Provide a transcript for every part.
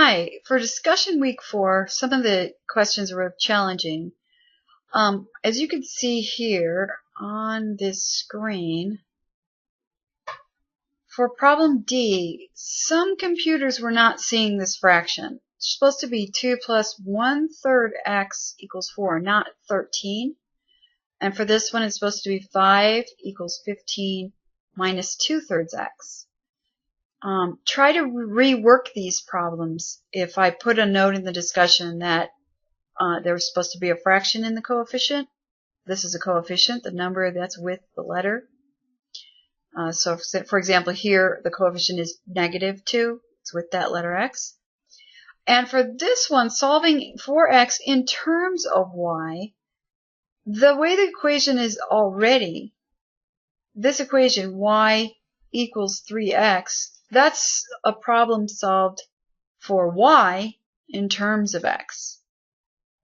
Hi, for discussion week 4, some of the questions were challenging. As you can see here on this screen, for problem D, some computers were not seeing this fraction. It's supposed to be 2 plus 1/3 x equals 4, not 13. And for this one, it's supposed to be 5 equals 15 minus 2/3 x. Try to rework these problems. If I put a note in the discussion that there was supposed to be a fraction in the coefficient, this is a coefficient, the number that's with the letter. So for example, here the coefficient is -2. It's with that letter x. And for this one, solving for x in terms of y, the way the equation is already, this equation y equals 3x, that's a problem solved for y in terms of x.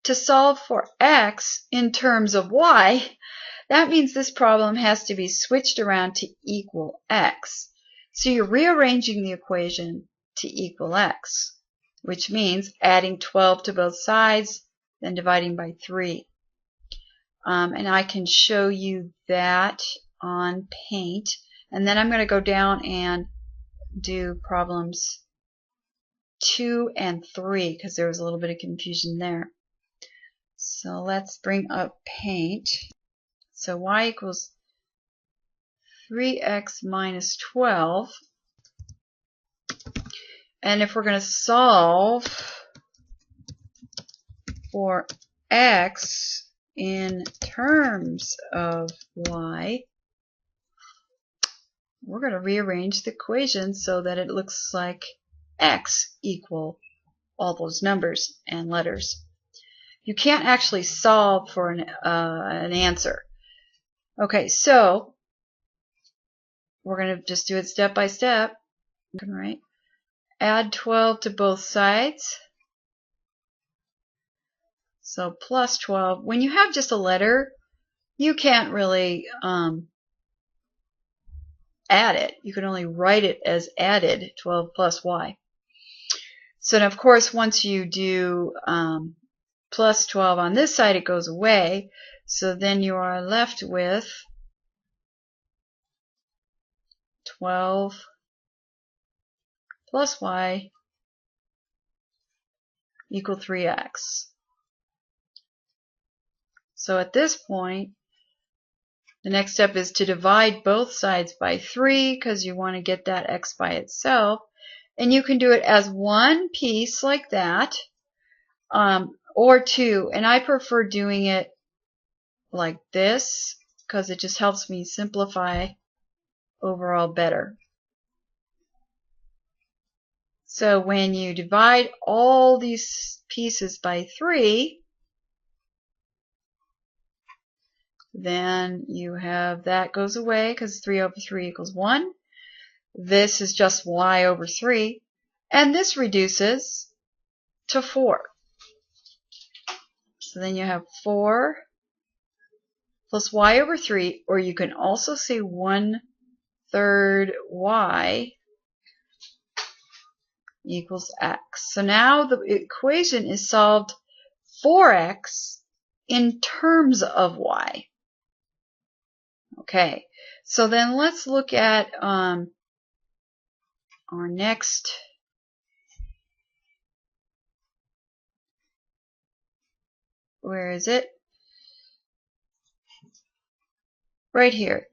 To solve for x in terms of y, that means this problem has to be switched around to equal x. So you're rearranging the equation to equal x, which means adding 12 to both sides, then dividing by 3. And I can show you that on Paint. And then I'm going to go down and do problems 2 and 3 because there was a little bit of confusion there. So let's bring up Paint. So y equals 3x minus 12. And if we're going to solve for x in terms of y, we're going to rearrange the equation so that it looks like x equal all those numbers and letters. You can't actually solve for an answer. Okay, so we're going to just do it step by step. Right? Add 12 to both sides. So plus 12. When you have just a letter, you can't really add it. You can only write it as added 12 plus y. So of course, once you do plus 12 on this side, it goes away. So then you are left with 12 plus y equal 3x. So at this point, the next step is to divide both sides by 3 because you want to get that x by itself. And you can do it as one piece like that, or two. And I prefer doing it like this because it just helps me simplify overall better. So when you divide all these pieces by 3, then you have that goes away because 3 over 3 equals 1. This is just y over 3. And this reduces to 4. So then you have 4 plus y over 3, or you can also say 1/3 y equals x. So now the equation is solved for x in terms of y. Okay, so then let's look at our next where is it? Right here.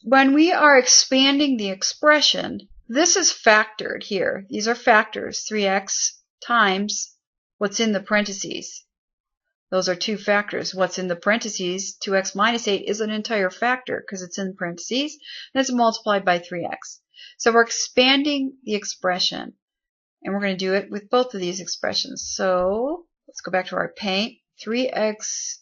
When we are expanding the expression, this is factored here. These are factors, 3x times what's in the parentheses. Those are two factors. What's in the parentheses, 2x minus 8, is an entire factor because it's in parentheses, and it's multiplied by 3x. So we're expanding the expression, and we're going to do it with both of these expressions. So let's go back to our Paint. 3x.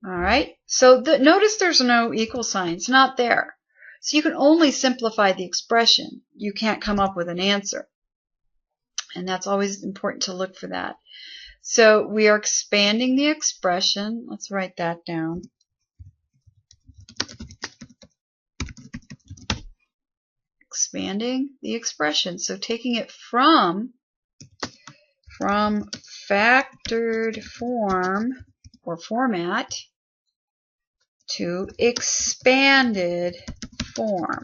All right. So notice there's no equal sign. It's not there. So you can only simplify the expression. You can't come up with an answer. And that's always important to look for that. So we are expanding the expression. Let's write that down. Expanding the expression. So taking it from from factored form or format to expanded form.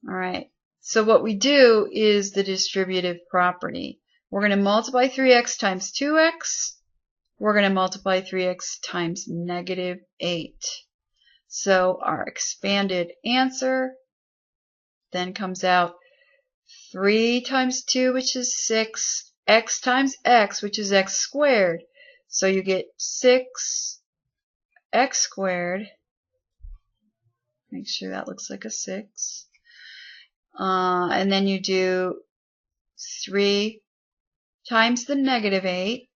All right, so what we do is the distributive property. We're going to multiply 3x times 2x. We're going to multiply 3x times negative 8. So our expanded answer then comes out 3 times 2, which is 6, x times x, which is x squared. So you get 6x squared. Make sure that looks like a 6. And then you do 3 times the negative 8,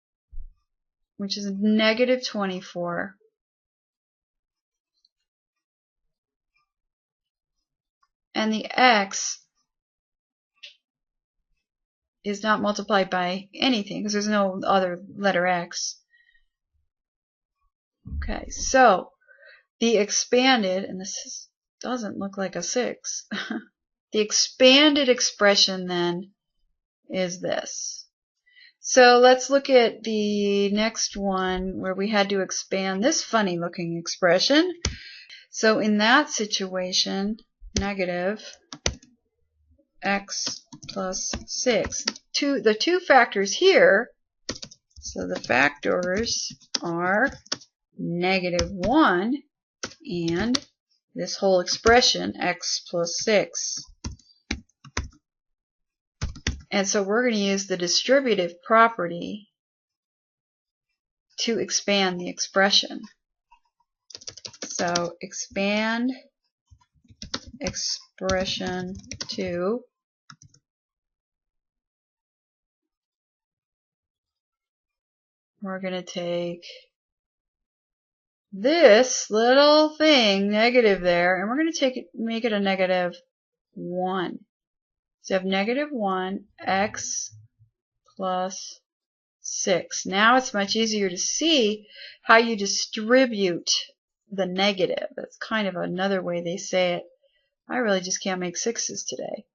which is negative 24. And the x is not multiplied by anything because there's no other letter x. Okay, so the expanded, and this doesn't look like a 6, the expanded expression then is this. So let's look at the next one where we had to expand this funny looking expression. So in that situation, negative x plus 6. The two factors here, so the factors are negative 1 and this whole expression, x plus 6. And so we're going to use the distributive property to expand the expression. So expand expression to we're going to take this little thing, negative there, and we're going to make it a negative 1. So you have negative 1 x plus 6. Now it's much easier to see how you distribute the negative. That's kind of another way they say it. I really just can't make 6s today.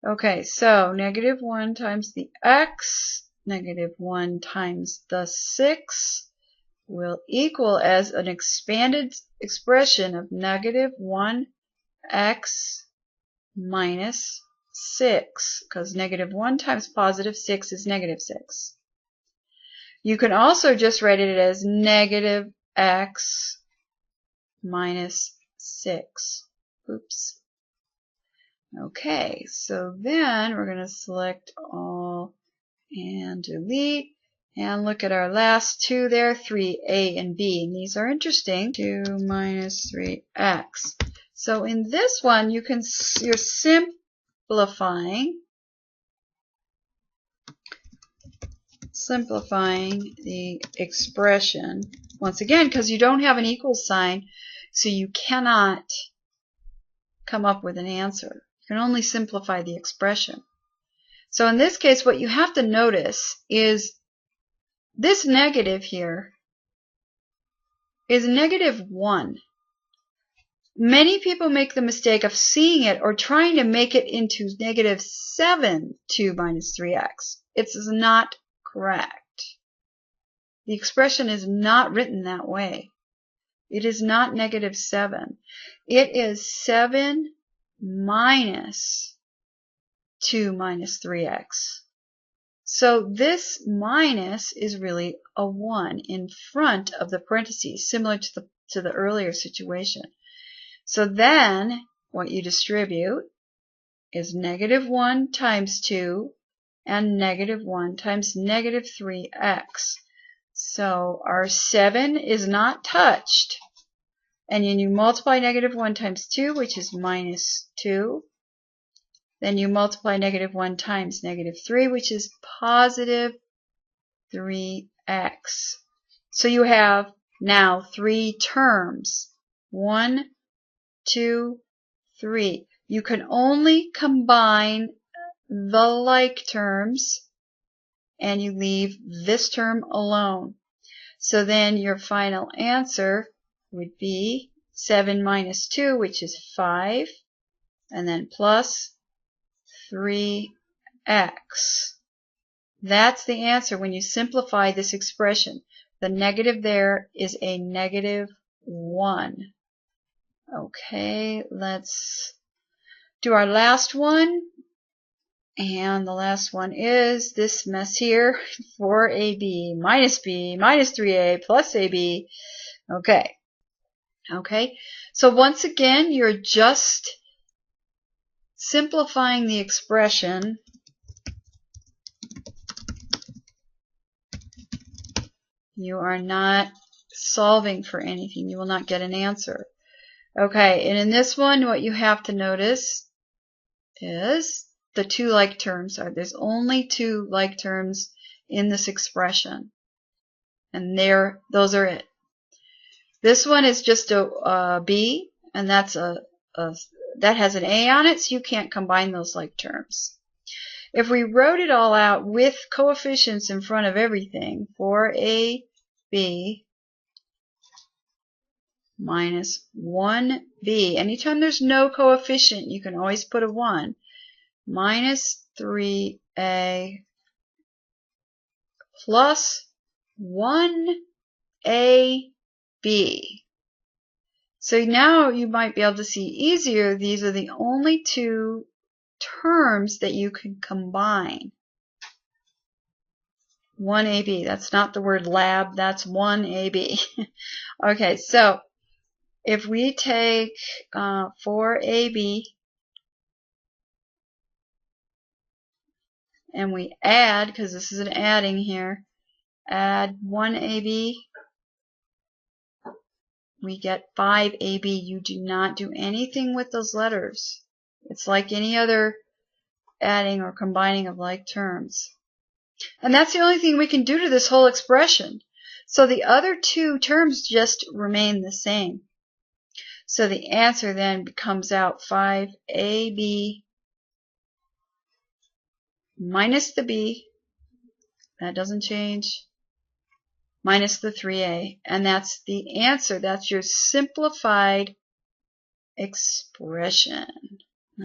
Okay, so negative 1 times the x, negative 1 times the 6 will equal as an expanded expression of negative 1x minus 6, because negative 1 times positive 6 is negative 6. You can also just write it as negative x minus 6. Oops. Okay, so then we're going to select all and delete. And look at our last two there, 3a and b. And these are interesting. 2 minus 3x. So in this one, you're simplifying the expression. Once again, because you don't have an equal sign, so you cannot come up with an answer. You can only simplify the expression. So in this case, what you have to notice is this negative here is negative 1. Many people make the mistake of seeing it or trying to make it into negative 7 2 minus 3x. It's not correct. The expression is not written that way. It is not negative 7. It is 7 minus 2 minus 3x. So this minus is really a 1 in front of the parentheses, similar to the earlier situation. So then what you distribute is negative 1 times 2 and negative 1 times negative 3x. So our 7 is not touched. And then you multiply negative 1 times 2, which is minus 2. Then you multiply negative 1 times negative 3, which is positive 3x. So you have now 3 terms. 1, 2, 3. You can only combine the like terms, and you leave this term alone. So then your final answer would be 7 minus 2, which is 5, and then plus 3x. That's the answer when you simplify this expression. The negative there is a -1. Okay, let's do our last one. And the last one is this mess here, 4ab minus b minus 3a plus ab. Okay. Okay, so once again, you're just simplifying the expression. You are not solving for anything. You will not get an answer. Okay, and in this one, what you have to notice is the two like terms. There's only two like terms in this expression. And those are it. This one is just a b, and that has an a on it, so you can't combine those like terms. If we wrote it all out with coefficients in front of everything, 4ab minus 1b, anytime there's no coefficient, you can always put a 1, minus 3a plus 1ab. So now you might be able to see easier, these are the only two terms that you can combine. 1ab, that's not the word lab, that's 1ab. Okay, so if we take 4ab and we add, because this is an adding here, add 1ab, we get 5ab. You do not do anything with those letters. It's like any other adding or combining of like terms. And that's the only thing we can do to this whole expression. So the other two terms just remain the same. So the answer then comes out 5ab minus the b, that doesn't change, minus the 3a. And that's the answer. That's your simplified expression.